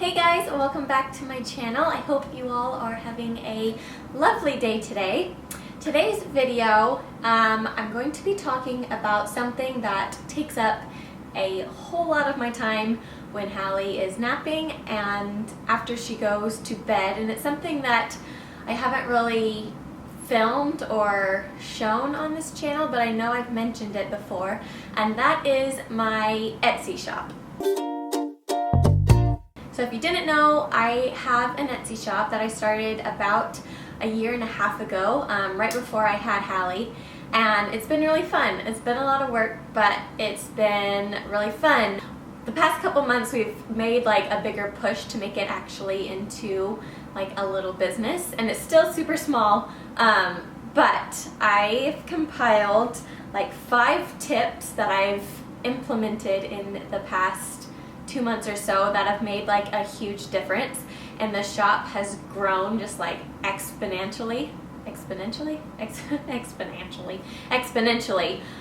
Hey guys, welcome back to my channel. I hope you all are having a lovely day today. Today's video, I'm going to be talking about something that takes up a whole lot of my time when Hallie is napping and after she goes to bed, and it's something that I haven't really filmed or shown on this channel, but I know I've mentioned it before, and that is my Etsy shop. So if you didn't know, I have an Etsy shop that I started about a year and a half ago, right before I had Hallie, and it's been really fun. It's been a lot of work, but it's been really fun. The past couple months we've made like a bigger push to make it actually into like a little business, and it's still super small, but I've compiled like 5 tips that I've implemented in the past 2 months or so that have made like a huge difference, and the shop has grown just like exponentially.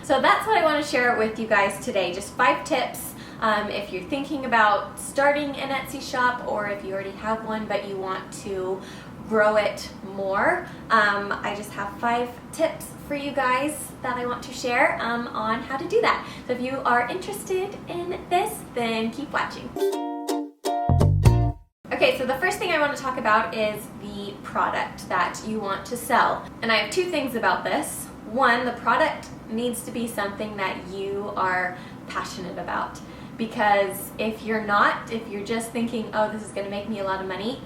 So that's what I want to share with you guys today, just 5 tips. If you're thinking about starting an Etsy shop, or if you already have one but you want to grow it more, I just have 5 tips for you guys that I want to share on how to do that. So if you are interested in this, then keep watching. Okay, so the first thing I want to talk about is the product that you want to sell. And I have 2 things about this. One, the product needs to be something that you are passionate about. Because if you're not, if you're just thinking, oh, this is going to make me a lot of money,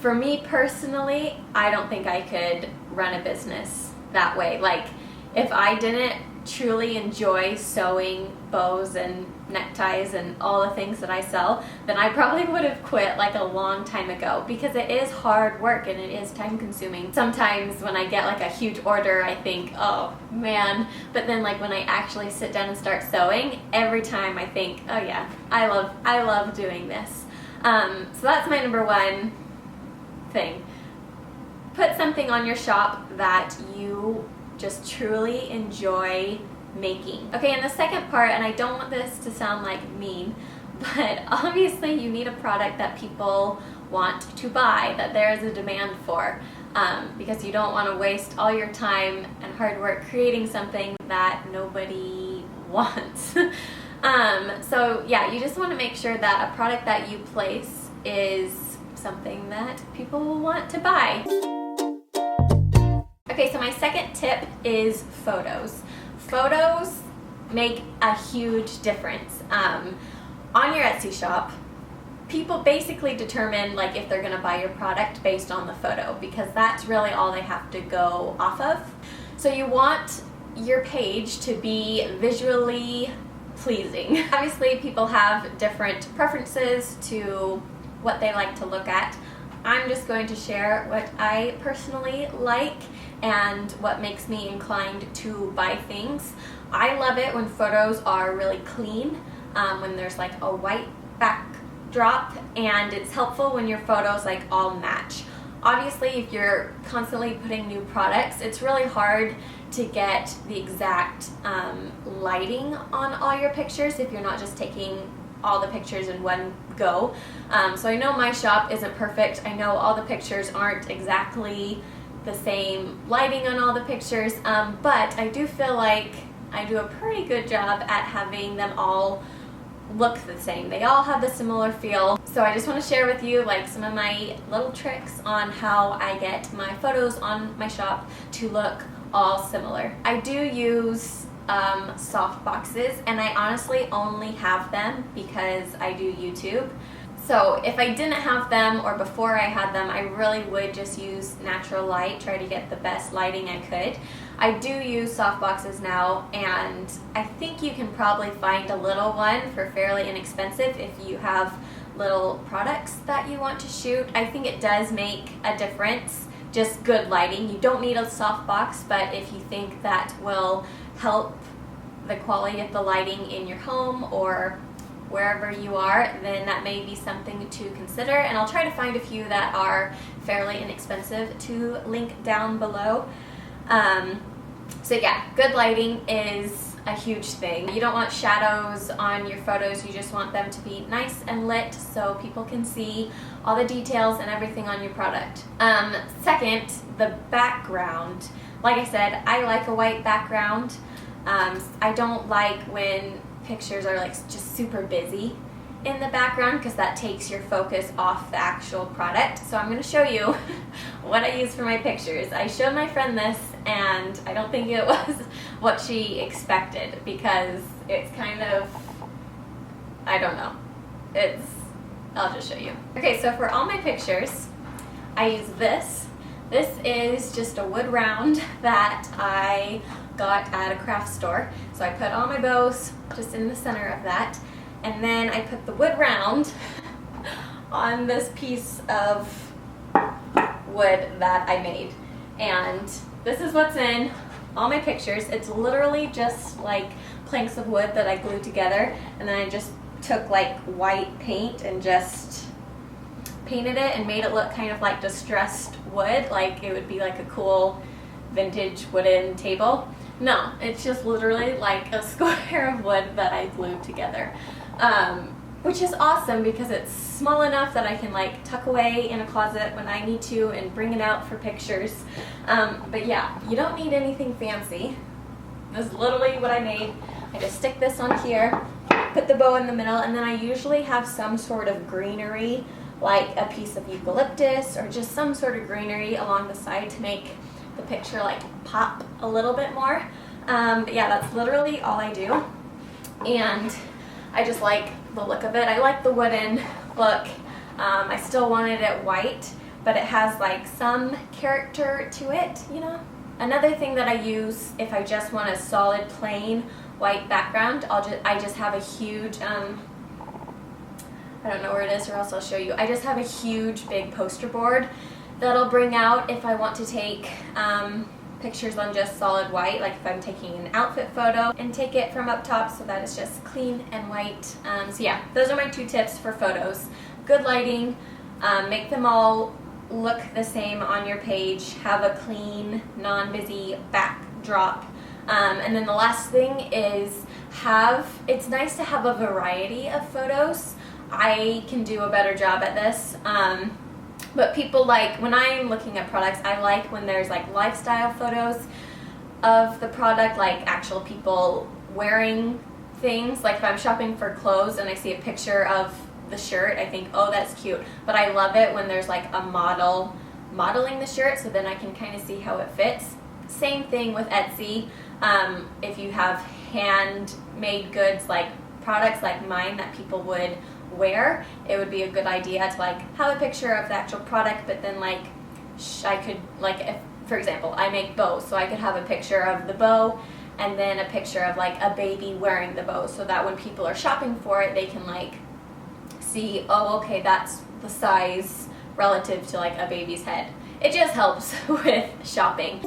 for me personally, I don't think I could run a business that way. Like, if I didn't truly enjoy sewing bows and neckties and all the things that I sell, then I probably would have quit like a long time ago, because it is hard work and it is time consuming. Sometimes when I get like a huge order, I think, oh man, but then like when I actually sit down and start sewing, every time I think, oh yeah, I love doing this. So that's my number 1 thing. Put something on your shop that you just truly enjoy making. Okay, and the second part, and I don't want this to sound like mean, but obviously you need a product that people want to buy, that there is a demand for, because you don't want to waste all your time and hard work creating something that nobody wants. So yeah, you just want to make sure that a product that you place is something that people will want to buy. Okay, so my second tip is photos. Photos make a huge difference. On your Etsy shop, people basically determine like if they're gonna buy your product based on the photo, because that's really all they have to go off of. So you want your page to be visually pleasing. Obviously, people have different preferences to what they like to look at. I'm just going to share what I personally like and what makes me inclined to buy things. I love it when photos are really clean, when there's like a white backdrop, and it's helpful when your photos like all match. Obviously, if you're constantly putting new products, it's really hard to get the exact lighting on all your pictures if you're not just taking all the pictures in one go. So I know my shop isn't perfect. I know all the pictures aren't exactly the same lighting on all the pictures, but I do feel like I do a pretty good job at having them all look the same. They all have the similar feel. So I just want to share with you like some of my little tricks on how I get my photos on my shop to look all similar. I do use soft boxes, and I honestly only have them because I do YouTube. So if I didn't have them, or before I had them, I really would just use natural light, try to get the best lighting I could. I do use soft boxes now, and I think you can probably find a little one for fairly inexpensive if you have little products that you want to shoot. I think it does make a difference, just good lighting. You don't need a soft box, but if you think that will help the quality of the lighting in your home or wherever you are, then that may be something to consider, and I'll try to find a few that are fairly inexpensive to link down below. So yeah, good lighting is a huge thing. You don't want shadows on your photos, you just want them to be nice and lit so people can see all the details and everything on your product. Second, the background. Like I said, I like a white background. I don't like when pictures are like just super busy in the background because that takes your focus off the actual product. So I'm going to show you what I use for my pictures. I showed my friend this and I don't think it was what she expected because it's kind of, I don't know. I'll just show you. Okay, so for all my pictures, I use this. This is just a wood round that I got at a craft store. So I put all my bows just in the center of that. And then I put the wood round on this piece of wood that I made. And this is what's in all my pictures. It's literally just like planks of wood that I glued together. And then I just took like white paint and just painted it and made it look kind of like distressed wood. Like it would be like a cool vintage wooden table. No, it's just literally like a square of wood that I glued together. Which is awesome because it's small enough that I can like tuck away in a closet when I need to and bring it out for pictures. But yeah, you don't need anything fancy. This is literally what I made. I just stick this on here, put the bow in the middle, and then I usually have some sort of greenery, like a piece of eucalyptus or just some sort of greenery along the side to make the picture like pop a little bit more. But yeah, that's literally all I do. And I just like the look of it. I like the wooden look. I still wanted it white, but it has like some character to it, you know? Another thing that I use if I just want a solid plain white background, I just have a huge, I don't know where it is or else I'll show you. I just have a huge big poster board that I'll bring out if I want to take pictures on just solid white, like if I'm taking an outfit photo, and take it from up top so that it's just clean and white. So yeah, those are my 2 tips for photos. Good lighting, make them all look the same on your page, have a clean, non-busy backdrop. And then the last thing is it's nice to have a variety of photos. I can do a better job at this. But people like, when I'm looking at products, I like when there's like lifestyle photos of the product, like actual people wearing things. Like if I'm shopping for clothes and I see a picture of the shirt, I think, oh, that's cute. But I love it when there's like a model modeling the shirt, so then I can kind of see how it fits. Same thing with Etsy. If you have handmade goods, like products like mine that people would wear, it would be a good idea to like have a picture of the actual product, but then like I could, like, if for example I make bows, so I could have a picture of the bow and then a picture of like a baby wearing the bow, so that when people are shopping for it, they can like see, oh, okay, that's the size relative to like a baby's head. It just helps with shopping.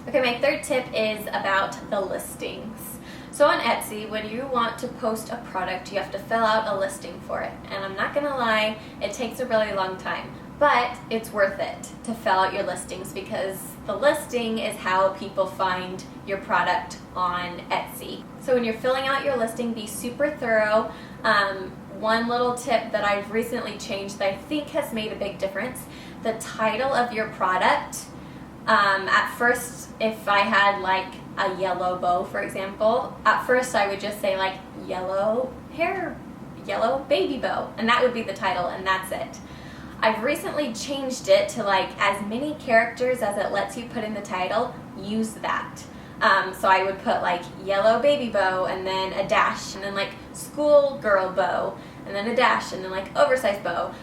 Okay, my 3rd tip is about the listings. So on Etsy, when you want to post a product, you have to fill out a listing for it. And I'm not gonna lie, it takes a really long time, but it's worth it to fill out your listings because the listing is how people find your product on Etsy. So when you're filling out your listing, be super thorough. One little tip that I've recently changed that I think has made a big difference, the title of your product. At first, if I had like a yellow bow, for example, at first I would just say like yellow baby bow, and that would be the title, and that's it. I've recently changed it to like as many characters as it lets you put in the title, use that. So I would put like yellow baby bow and then a dash, and then like school girl bow, and then a dash, and then like oversized bow.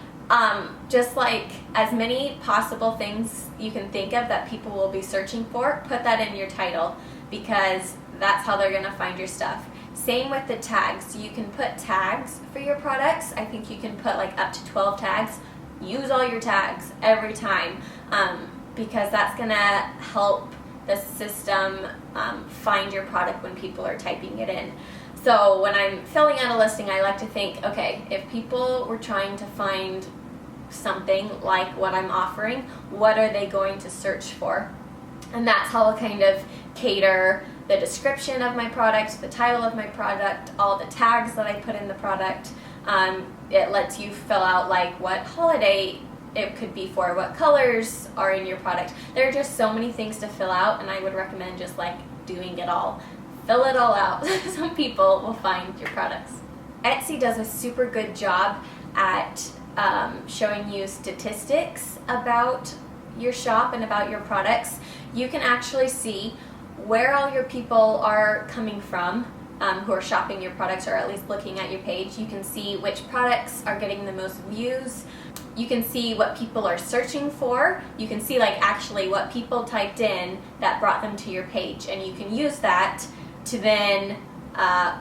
Just like as many possible things you can think of that people will be searching for, put that in your title because that's how they're gonna find your stuff. Same with the tags. You can put tags for your products. I think you can put like up to 12 tags. Use all your tags every time because that's gonna help the system find your product when people are typing it in. So when I'm filling out a listing, I like to think, okay, if people were trying to find something like what I'm offering, what are they going to search for? And that's how I'll kind of cater the description of my product, the title of my product, all the tags that I put in the product. It lets you fill out like what holiday it could be for, what colors are in your product. There are just so many things to fill out, and I would recommend just like doing it all. Fill it all out so people will find your products. Etsy does a super good job at showing you statistics about your shop and about your products. You can actually see where all your people are coming from who are shopping your products, or at least looking at your page. You can see which products are getting the most views. You can see what people are searching for. You can see like actually what people typed in that brought them to your page, and you can use that to then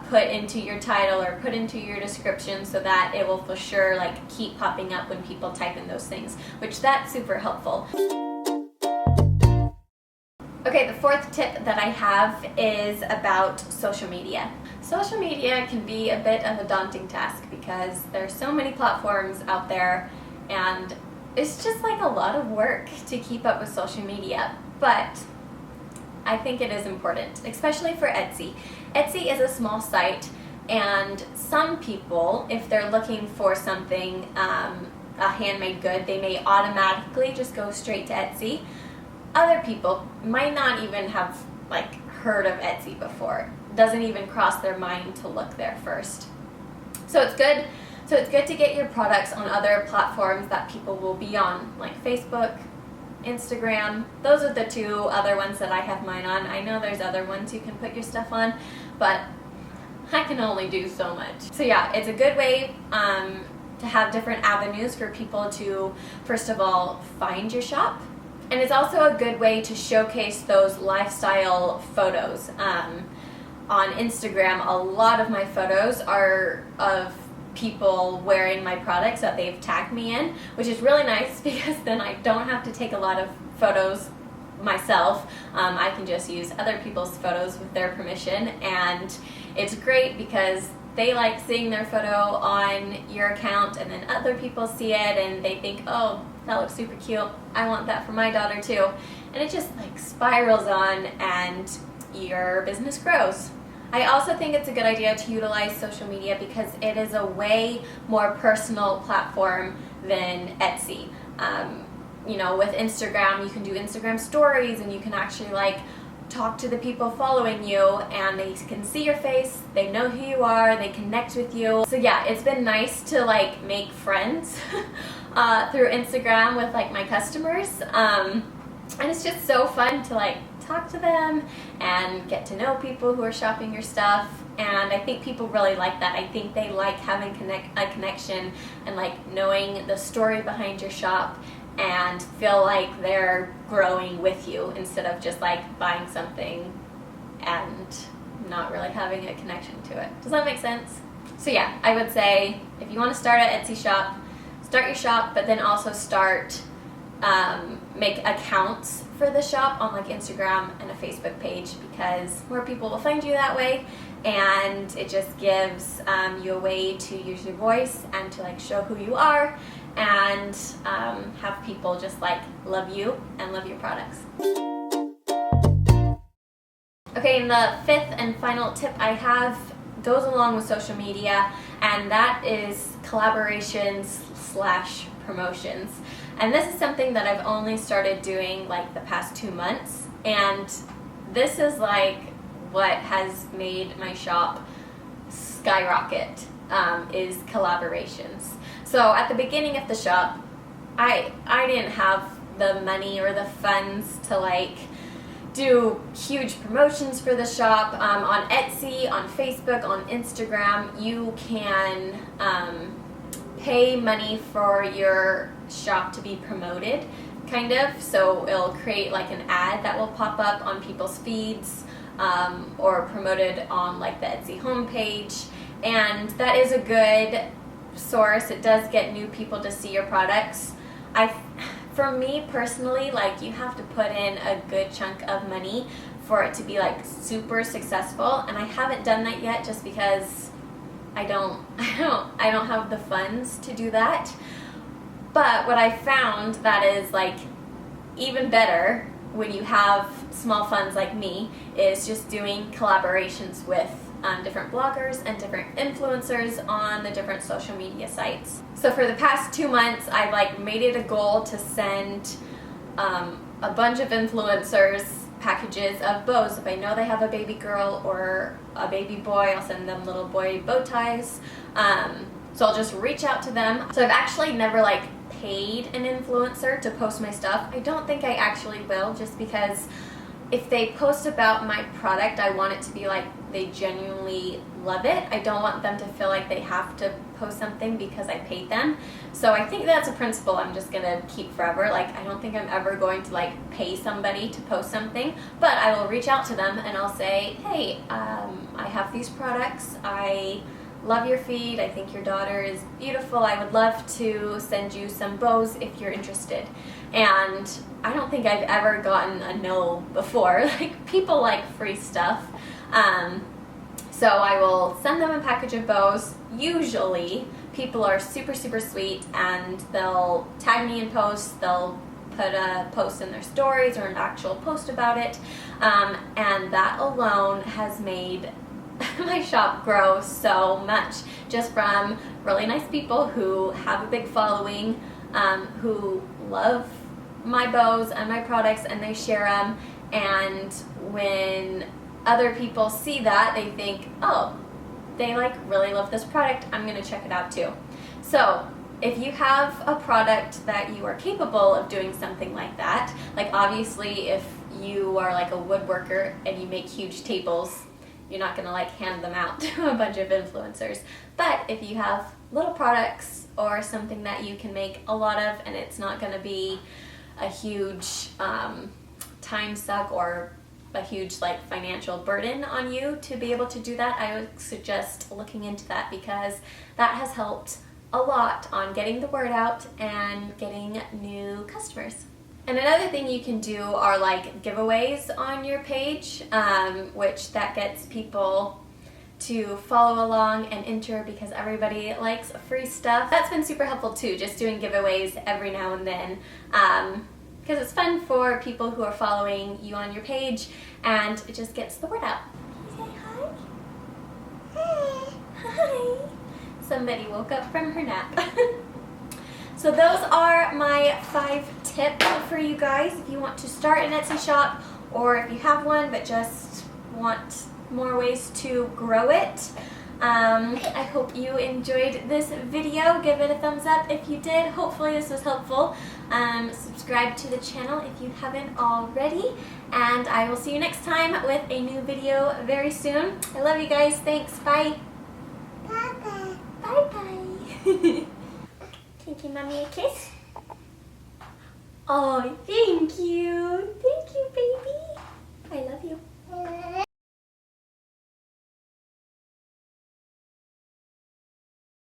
put into your title or put into your description so that it will for sure like keep popping up when people type in those things, which that's super helpful. Okay, the fourth tip that I have is about social media. Social media can be a bit of a daunting task because there's so many platforms out there, and it's just like a lot of work to keep up with social media, but I think it is important, especially for Etsy. Etsy is a small site, and some people, if they're looking for something, a handmade good, they may automatically just go straight to Etsy. Other people might not even have like heard of Etsy before. Doesn't even cross their mind to look there first. So it's good to get your products on other platforms that people will be on, like Facebook, Instagram. Those are the two other ones that I have mine on. I know there's other ones you can put your stuff on, but I can only do so much. So yeah, it's a good way to have different avenues for people to, first of all, find your shop. And it's also a good way to showcase those lifestyle photos. On Instagram, a lot of my photos are of people wearing my products that they've tagged me in, which is really nice because then I don't have to take a lot of photos myself. I can just use other people's photos with their permission, and it's great because they like seeing their photo on your account, and then other people see it and they think, oh, that looks super cute, I want that for my daughter too. And it just like spirals on and your business grows. I also think it's a good idea to utilize social media because it is a way more personal platform than Etsy. You know, with Instagram, you can do Instagram stories, and you can actually like talk to the people following you, and they can see your face, they know who you are, they connect with you. So yeah, it's been nice to like make friends through Instagram with like my customers, and it's just so fun to like talk to them and get to know people who are shopping your stuff. And I think people really like that. I think they like having a connection and like knowing the story behind your shop, and feel like they're growing with you instead of just like buying something and not really having a connection to it. Does that make sense? So yeah, I would say if you want to start an Etsy shop, start your shop, but then also start make accounts for the shop on like Instagram and a Facebook page, because more people will find you that way, and it just gives you a way to use your voice and to like show who you are, and have people just like love you and love your products. Okay, and the fifth and final tip I have goes along with social media, and that is collaborations / promotions. And this is something that I've only started doing like the past 2 months, and this is like what has made my shop skyrocket, is collaborations. So at the beginning of the shop, I didn't have the money or the funds to like do huge promotions for the shop. On Etsy, on Facebook, on Instagram, you can pay money for your shop to be promoted, kind of. So it'll create like an ad that will pop up on people's feeds, or promoted on like the Etsy homepage, and that is a good source. It does get new people to see your products. For me personally, like you have to put in a good chunk of money for it to be like super successful, and I haven't done that yet just because I don't have the funds to do that. But what I found that is like even better when you have small funds like me, is just doing collaborations with different bloggers and different influencers on the different social media sites. So for the past 2 months, I've like made it a goal to send a bunch of influencers packages of bows. If I know they have a baby girl or a baby boy, I'll send them little boy bow ties. So I'll just reach out to them. So I've actually never like paid an influencer to post my stuff. I don't think I actually will, just because if they post about my product, I want it to be like they genuinely love it. I don't want them to feel like they have to post something because I paid them. So I think that's a principle I'm just gonna keep forever. Like, I don't think I'm ever going to like pay somebody to post something, but I will reach out to them and I'll say, hey, I have these products. I love your feed. I think your daughter is beautiful. I would love to send you some bows if you're interested. And I don't think I've ever gotten a no before. Like, people like free stuff. So I will send them a package of bows. Usually people are super, super sweet and they'll tag me in posts. They'll put a post in their stories or an actual post about it. And that alone has made my shop grow so much, just from really nice people who have a big following, who love my bows and my products and they share them. And when other people see that, they think, oh, they like really love this product, I'm gonna check it out too. So if you have a product that you are capable of doing something like that, like obviously if you are like a woodworker and you make huge tables, you're not gonna like hand them out to a bunch of influencers. But if you have little products or something that you can make a lot of and it's not gonna be a huge time suck or a huge like financial burden on you to be able to do that, I would suggest looking into that, because that has helped a lot on getting the word out and getting new customers. And another thing you can do are like giveaways on your page, which that gets people to follow along and enter because everybody likes free stuff. That's been super helpful too, just doing giveaways every now and then, because it's fun for people who are following you on your page and it just gets the word out. Say hi. Hi. Hi. Somebody woke up from her nap. So those are my 5 tips for you guys if you want to start an Etsy shop, or if you have one but just want more ways to grow it. I hope you enjoyed this video. Give it a thumbs up if you did. Hopefully this was helpful. Subscribe to the channel if you haven't already, and I will see you next time with a new video very soon. I love you guys. Thanks. Bye. Bye-bye. Bye-bye. Can you give Mommy a kiss? Oh, thank you.